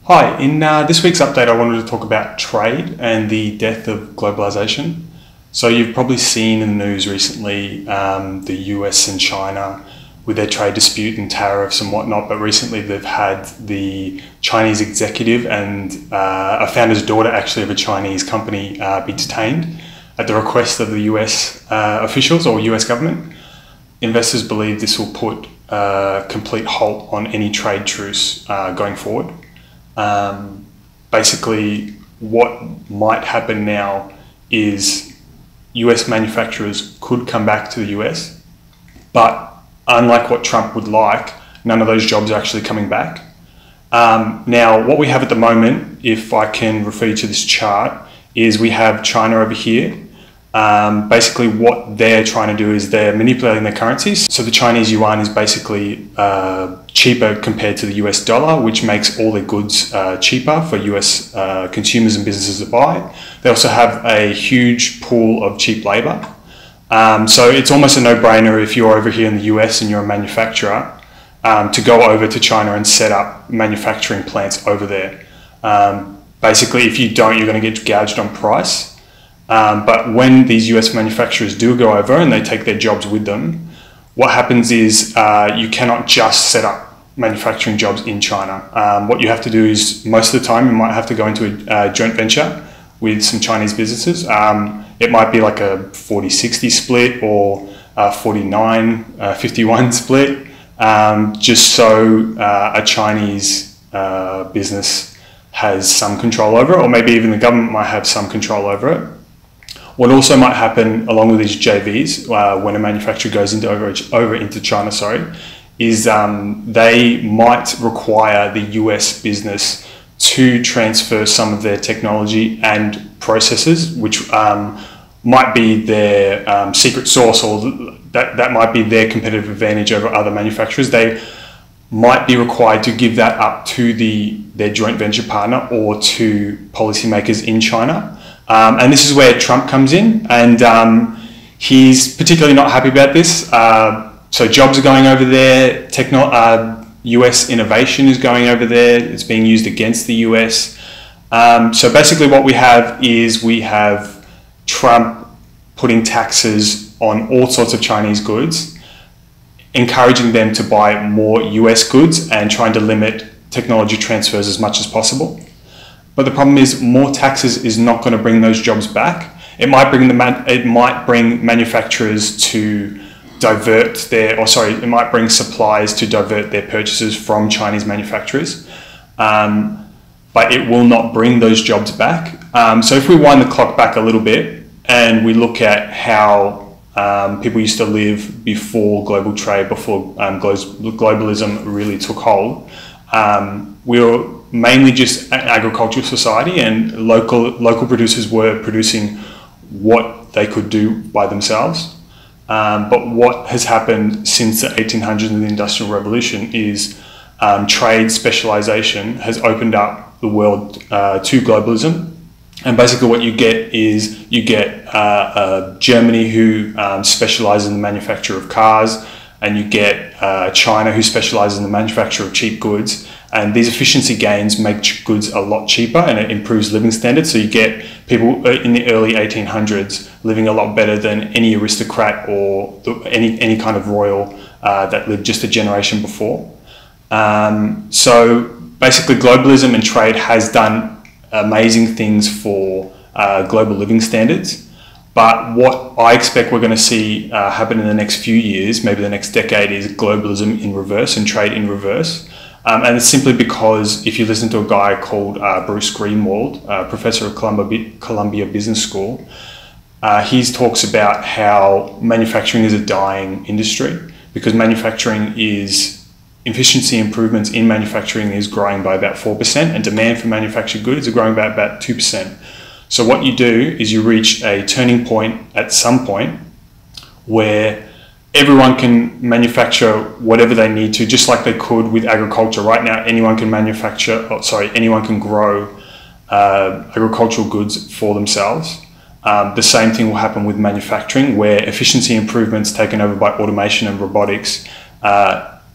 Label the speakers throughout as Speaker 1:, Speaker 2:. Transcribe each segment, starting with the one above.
Speaker 1: Hi, in this week's update I wanted to talk about trade and the death of globalisation. So you've probably seen in the news recently the US and China with their trade dispute and tariffs and whatnot, but recently they've had the Chinese executive and a founder's daughter actually of a Chinese company be detained at the request of the US officials or US government. Investors believe this will put a complete halt on any trade truce going forward. Basically, what might happen now is US manufacturers could come back to the US, but unlike what Trump would like, none of those jobs are actually coming back. Now, what we have at the moment, if I can refer you to this chart, is we have China over here. Basically what they're trying to do is they're manipulating their currencies. So the Chinese yuan is basically cheaper compared to the US dollar, which makes all their goods cheaper for US consumers and businesses to buy. They also have a huge pool of cheap labor. So it's almost a no-brainer if you're over here in the US and you're a manufacturer to go over to China and set up manufacturing plants over there. Basically, if you don't, you're going to get gouged on price. But when these US manufacturers do go over and they take their jobs with them, what happens is you cannot just set up manufacturing jobs in China. What you have to do is most of the time you might have to go into a joint venture with some Chinese businesses. It might be like a 40-60 split or a 49-51 split, just so a Chinese business has some control over it, or maybe even the government might have some control over it. What also might happen along with these JVs when a manufacturer goes over into China, is they might require the US business to transfer some of their technology and processes, which might be their secret sauce, or that might be their competitive advantage over other manufacturers. They might be required to give that up to their joint venture partner or to policymakers in China. And this is where Trump comes in, and he's particularly not happy about this. So jobs are going over there, US innovation is going over there, it's being used against the US. So basically what we have Trump putting taxes on all sorts of Chinese goods, encouraging them to buy more US goods and trying to limit technology transfers as much as possible. But the problem is more taxes is not going to bring those jobs back. It might bring manufacturers to it might bring suppliers to divert their purchases from Chinese manufacturers, but it will not bring those jobs back. So if we wind the clock back a little bit and we look at how people used to live before global trade, before globalism really took hold, we were mainly just an agricultural society, and local producers were producing what they could do by themselves. But what has happened since the 1800s and the Industrial Revolution is trade specialization has opened up the world to globalism. And basically what you get is Germany who specializes in the manufacture of cars, and you get China who specializes in the manufacture of cheap goods. And these efficiency gains make goods a lot cheaper, and it improves living standards. So you get people in the early 1800s living a lot better than any aristocrat or any kind of royal that lived just a generation before. So basically globalism and trade has done amazing things for global living standards. But what I expect we're going to see happen in the next few years, maybe the next decade, is globalism in reverse and trade in reverse. And it's simply because if you listen to a guy called Bruce Greenwald, professor of Columbia Business School, he talks about how manufacturing is a dying industry, because efficiency improvements in manufacturing is growing by about 4%, and demand for manufactured goods are growing by about 2%. So what you do is you reach a turning point at some point where everyone can manufacture whatever they need to, just like they could with agriculture. Right now, anyone can anyone can grow agricultural goods for themselves. The same thing will happen with manufacturing, where efficiency improvements taken over by automation and robotics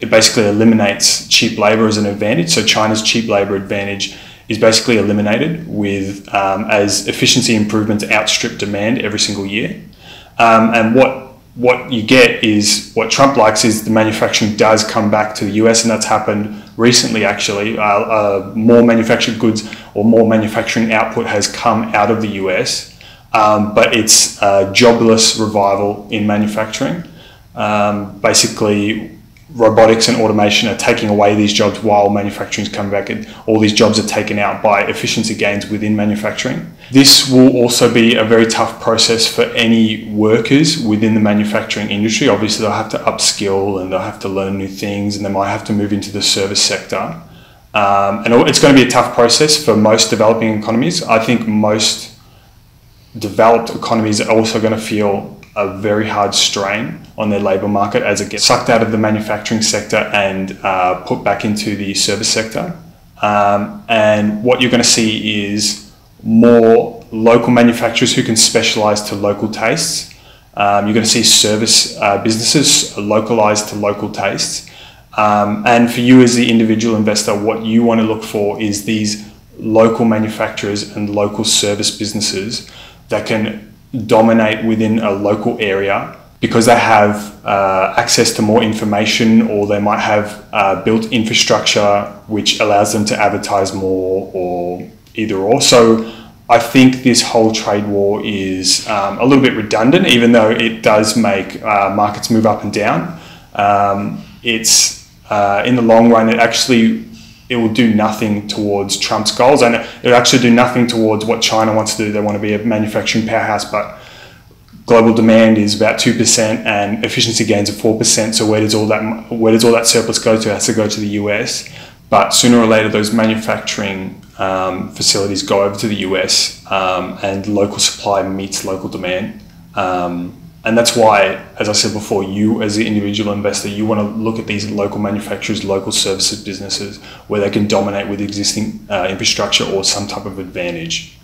Speaker 1: it basically eliminates cheap labour as an advantage. So China's cheap labour advantage is basically eliminated with as efficiency improvements outstrip demand every single year. And what you get is, what Trump likes is the manufacturing does come back to the US, and that's happened recently actually. More manufactured goods or more manufacturing output has come out of the US, but it's a jobless revival in manufacturing. Basically, robotics and automation are taking away these jobs while manufacturing is coming back, and all these jobs are taken out by efficiency gains within manufacturing. This will also be a very tough process for any workers within the manufacturing industry. Obviously, they'll have to upskill and they'll have to learn new things, and they might have to move into the service sector. And it's going to be a tough process for most developing economies. I think most developed economies are also going to feel a very hard strain on their labour market as it gets sucked out of the manufacturing sector and put back into the service sector. And what you're going to see is more local manufacturers who can specialise to local tastes. You're going to see service businesses localised to local tastes. And for you as the individual investor, what you want to look for is these local manufacturers and local service businesses that can dominate within a local area because they have access to more information, or they might have built infrastructure which allows them to advertise more, or either or. So I think this whole trade war is a little bit redundant, even though it does make markets move up and down. It's in the long run, it will do nothing towards Trump's goals, and it'll actually do nothing towards what China wants to do. They want to be a manufacturing powerhouse, but global demand is about 2% and efficiency gains of 4%. So where does all that surplus go to? It has to go to the US. But sooner or later, those manufacturing facilities go over to the US, and local supply meets local demand. And that's why, as I said before, you as the individual investor, you want to look at these local manufacturers, local services businesses, where they can dominate with existing infrastructure or some type of advantage.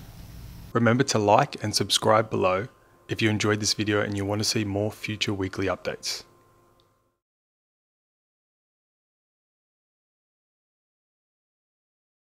Speaker 2: Remember to like and subscribe below if you enjoyed this video and you want to see more future weekly updates.